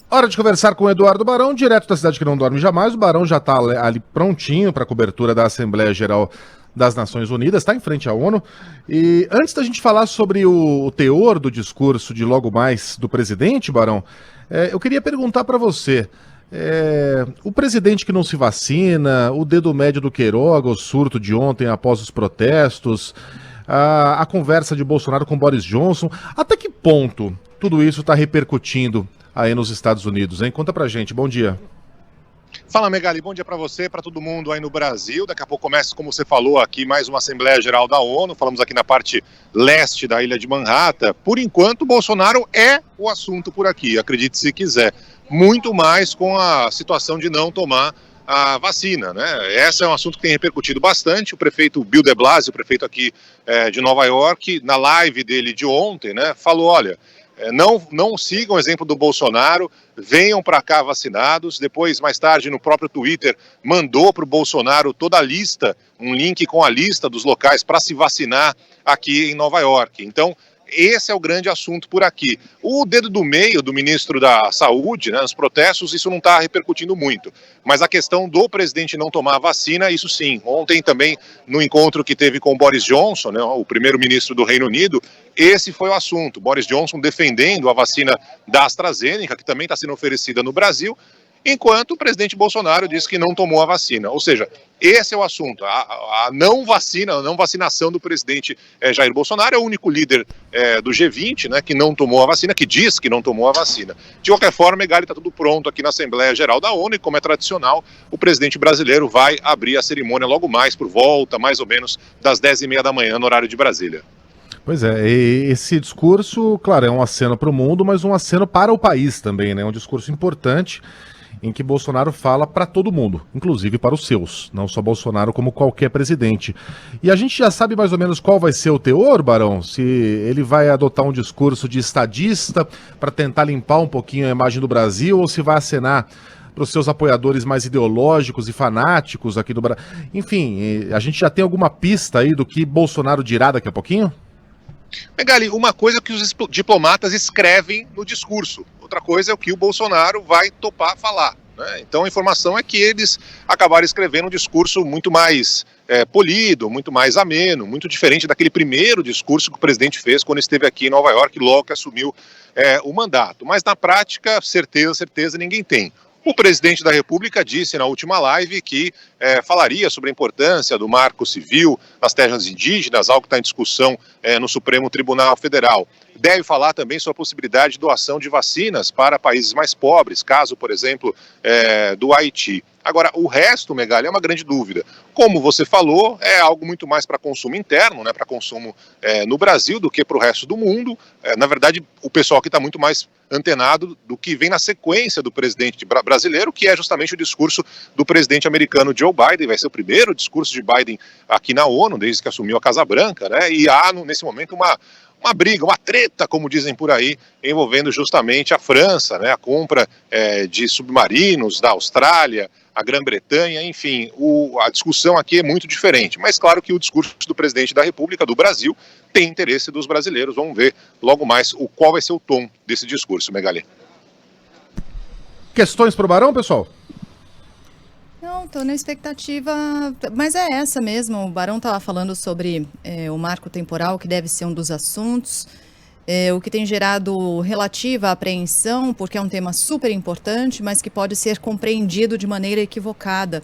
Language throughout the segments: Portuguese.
Hora de conversar com o Eduardo Barão, direto da cidade que não dorme jamais. O Barão já está ali prontinho para a cobertura da Assembleia Geral das Nações Unidas, está em frente à ONU. E antes da gente falar sobre o teor do discurso de logo mais do presidente, Barão, eu queria perguntar para você. O presidente que não se vacina, o dedo médio do Queiroga, o surto de ontem após os protestos, a conversa de Bolsonaro com Boris Johnson, até que ponto tudo isso está repercutindo aí nos Estados Unidos, hein? Conta pra gente, bom dia. Fala, Megali, bom dia para você, para todo mundo aí no Brasil. Daqui a pouco começa, como você falou, aqui mais uma Assembleia Geral da ONU. Falamos aqui na parte leste da ilha de Manhattan. Por enquanto, Bolsonaro é o assunto por aqui, acredite se quiser. Muito mais com a situação de não tomar a vacina, né? Esse é um assunto que tem repercutido bastante. O prefeito Bill de Blasio, o prefeito aqui de Nova York, na live dele de ontem, né, falou, olha, não sigam o exemplo do Bolsonaro, venham para cá vacinados. Depois, mais tarde, no próprio Twitter, mandou para o Bolsonaro toda a lista, um link com a lista dos locais para se vacinar aqui em Nova York. Então, esse é o grande assunto por aqui. O dedo do meio do ministro da Saúde, né, nos protestos, isso não está repercutindo muito. Mas a questão do presidente não tomar a vacina, isso sim. Ontem também, no encontro que teve com o Boris Johnson, né, o primeiro-ministro do Reino Unido, esse foi o assunto. Boris Johnson defendendo a vacina da AstraZeneca, que também está sendo oferecida no Brasil, enquanto o presidente Bolsonaro disse que não tomou a vacina. Ou seja, esse é o assunto, a não vacinação do presidente Jair Bolsonaro. É o único líder do G20, né, que não tomou a vacina, que diz que não tomou a vacina. De qualquer forma, Megali, está tudo pronto aqui na Assembleia Geral da ONU e, como é tradicional, o presidente brasileiro vai abrir a cerimônia logo mais, por volta, mais ou menos, das 10h30 da manhã, no horário de Brasília. Pois é, e esse discurso, claro, é um aceno para o mundo, mas um aceno para o país também, né? Um discurso importante em que Bolsonaro fala para todo mundo, inclusive para os seus, não só Bolsonaro como qualquer presidente. E a gente já sabe mais ou menos qual vai ser o teor, Barão? Se ele vai adotar um discurso de estadista para tentar limpar um pouquinho a imagem do Brasil, ou se vai acenar para os seus apoiadores mais ideológicos e fanáticos aqui do Brasil. Enfim, a gente já tem alguma pista aí do que Bolsonaro dirá daqui a pouquinho? Megali, uma coisa é que os diplomatas escrevem no discurso, outra coisa é o que o Bolsonaro vai topar falar, né? Então a informação é que eles acabaram escrevendo um discurso muito mais polido, muito mais ameno, muito diferente daquele primeiro discurso que o presidente fez quando esteve aqui em Nova York, logo que assumiu o mandato. Mas na prática, certeza ninguém tem. O presidente da República disse na última live que falaria sobre a importância do marco civil nas terras indígenas, algo que está em discussão no Supremo Tribunal Federal. Deve falar também sobre a possibilidade de doação de vacinas para países mais pobres, caso, por exemplo, do Haiti. Agora, o resto, Megali, é uma grande dúvida. Como você falou, é algo muito mais para consumo interno, né, para consumo no Brasil, do que para o resto do mundo. Na verdade, o pessoal aqui está muito mais antenado do que vem na sequência do presidente brasileiro, que é justamente o discurso do presidente americano Joe Biden. Vai ser o primeiro discurso de Biden aqui na ONU, desde que assumiu a Casa Branca, né? E há, nesse momento, uma briga, uma treta, como dizem por aí, envolvendo justamente a França, né? A compra de submarinos da Austrália, a Grã-Bretanha, enfim, a discussão aqui é muito diferente. Mas claro que o discurso do presidente da República do Brasil tem interesse dos brasileiros. Vamos ver logo mais qual vai ser o tom desse discurso, Megali. Questões para o Barão, pessoal? Não, estou na expectativa, mas é essa mesmo. O Barão estava falando sobre o marco temporal, que deve ser um dos assuntos, o que tem gerado relativa apreensão, porque é um tema super importante, mas que pode ser compreendido de maneira equivocada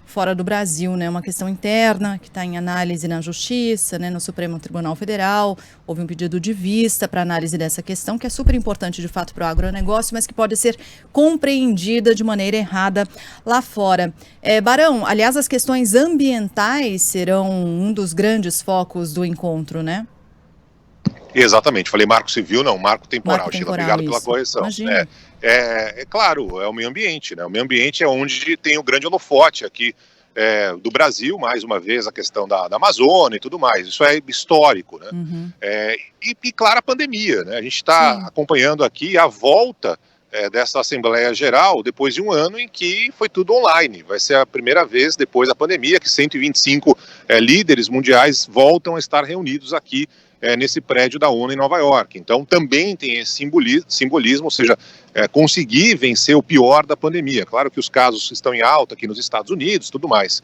fora do Brasil, né? Uma questão interna que está em análise na Justiça, né? No Supremo Tribunal Federal. Houve um pedido de vista para análise dessa questão, que é super importante de fato para o agronegócio, mas que pode ser compreendida de maneira errada lá fora. Barão, aliás, as questões ambientais serão um dos grandes focos do encontro, né? Exatamente, falei marco civil, não, marco temporal. Sheila, obrigado pela isso. correção. Imagina. Claro, é o meio ambiente, né? O meio ambiente é onde tem o grande holofote aqui do Brasil, mais uma vez, a questão da Amazônia e tudo mais. Isso é histórico, né? Uhum. E claro, a pandemia, né? A gente está acompanhando aqui a volta dessa Assembleia Geral depois de um ano em que foi tudo online. Vai ser a primeira vez depois da pandemia que 125 líderes mundiais voltam a estar reunidos aqui nesse prédio da ONU em Nova York. Então também tem esse simbolismo, ou seja, conseguir vencer o pior da pandemia. Claro que os casos estão em alta aqui nos Estados Unidos, tudo mais,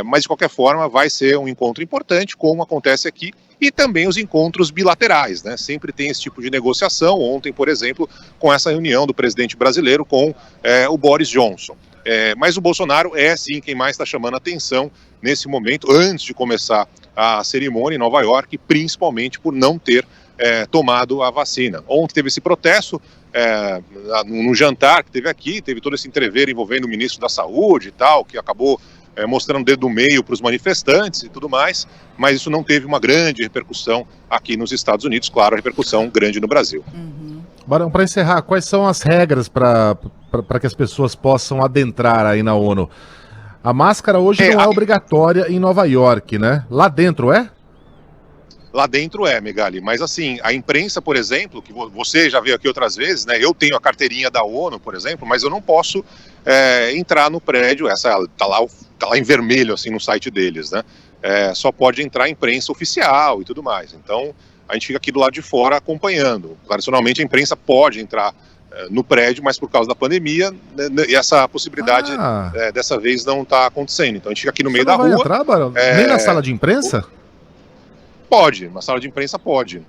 mas de qualquer forma vai ser um encontro importante, como acontece aqui, e também os encontros bilaterais, né? Sempre tem esse tipo de negociação. Ontem, por exemplo, com essa reunião do presidente brasileiro com o Boris Johnson. Mas o Bolsonaro é sim quem mais está chamando a atenção nesse momento, antes de começar a cerimônia em Nova York, principalmente por não ter tomado a vacina. Ontem teve esse protesto, no jantar que teve aqui, teve todo esse entrever envolvendo o ministro da Saúde e tal, que acabou mostrando o dedo do meio para os manifestantes e tudo mais, mas isso não teve uma grande repercussão aqui nos Estados Unidos, claro, a repercussão grande no Brasil. Uhum. Barão, para encerrar, quais são as regras para que as pessoas possam adentrar aí na ONU? A máscara hoje não é obrigatória em Nova York, né? Lá dentro é? Lá dentro Megali, mas assim, a imprensa, por exemplo, que você já veio aqui outras vezes, né? Eu tenho a carteirinha da ONU, por exemplo, mas eu não posso entrar no prédio, essa tá lá em vermelho, assim, no site deles, né? Só pode entrar a imprensa oficial e tudo mais. Então, a gente fica aqui do lado de fora acompanhando. Tradicionalmente, a imprensa pode entrar no prédio, mas por causa da pandemia, e essa possibilidade dessa vez não está acontecendo. Então, a gente fica aqui no meio da rua. Entrar, Barão? Nem na sala de imprensa? Pode, na sala de imprensa pode,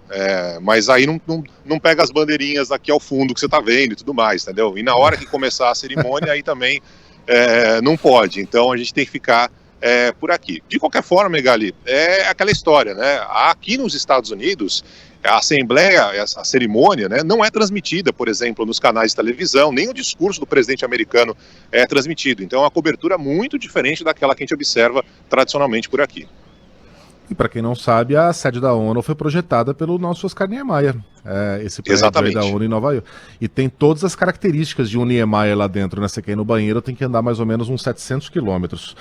mas aí não pega as bandeirinhas aqui ao fundo que você está vendo e tudo mais, entendeu? E na hora que começar a cerimônia, aí também não pode, então a gente tem que ficar por aqui. De qualquer forma, Megali, é aquela história, né? Aqui nos Estados Unidos, a assembleia, a cerimônia, né, não é transmitida, por exemplo, nos canais de televisão, nem o discurso do presidente americano é transmitido, então é uma cobertura muito diferente daquela que a gente observa tradicionalmente por aqui. E para quem não sabe, a sede da ONU foi projetada pelo nosso Oscar Niemeyer, esse prédio da ONU em Nova York. E tem todas as características de um Niemeyer lá dentro, né? Você quer ir no banheiro, tem que andar mais ou menos uns 700 quilômetros.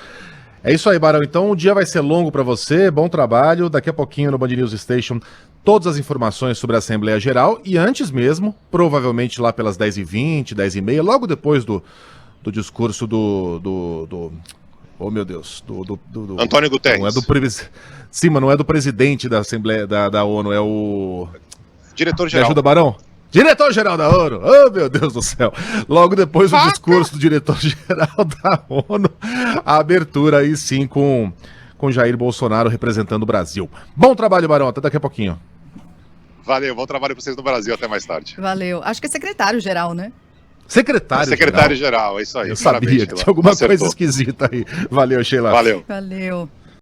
É isso aí, Barão. Então o dia vai ser longo para você, bom trabalho. Daqui a pouquinho no Band News Station, todas as informações sobre a Assembleia Geral. E antes mesmo, provavelmente lá pelas 10h20, 10h30, logo depois do discurso oh, meu Deus. Antônio Guterres. Não é sim, mas não é do presidente da Assembleia da ONU, é o... Diretor-geral. Me ajuda, Barão? Diretor-geral da ONU. Oh, meu Deus do céu. Logo depois do discurso do diretor-geral da ONU, a abertura aí sim com Jair Bolsonaro representando o Brasil. Bom trabalho, Barão. Até daqui a pouquinho. Valeu, bom trabalho para vocês no Brasil. Até mais tarde. Valeu. Acho que é secretário-geral, né? Secretário-geral, é isso aí. Eu sabia que tinha alguma coisa esquisita aí. Valeu, Sheila. Valeu. Valeu.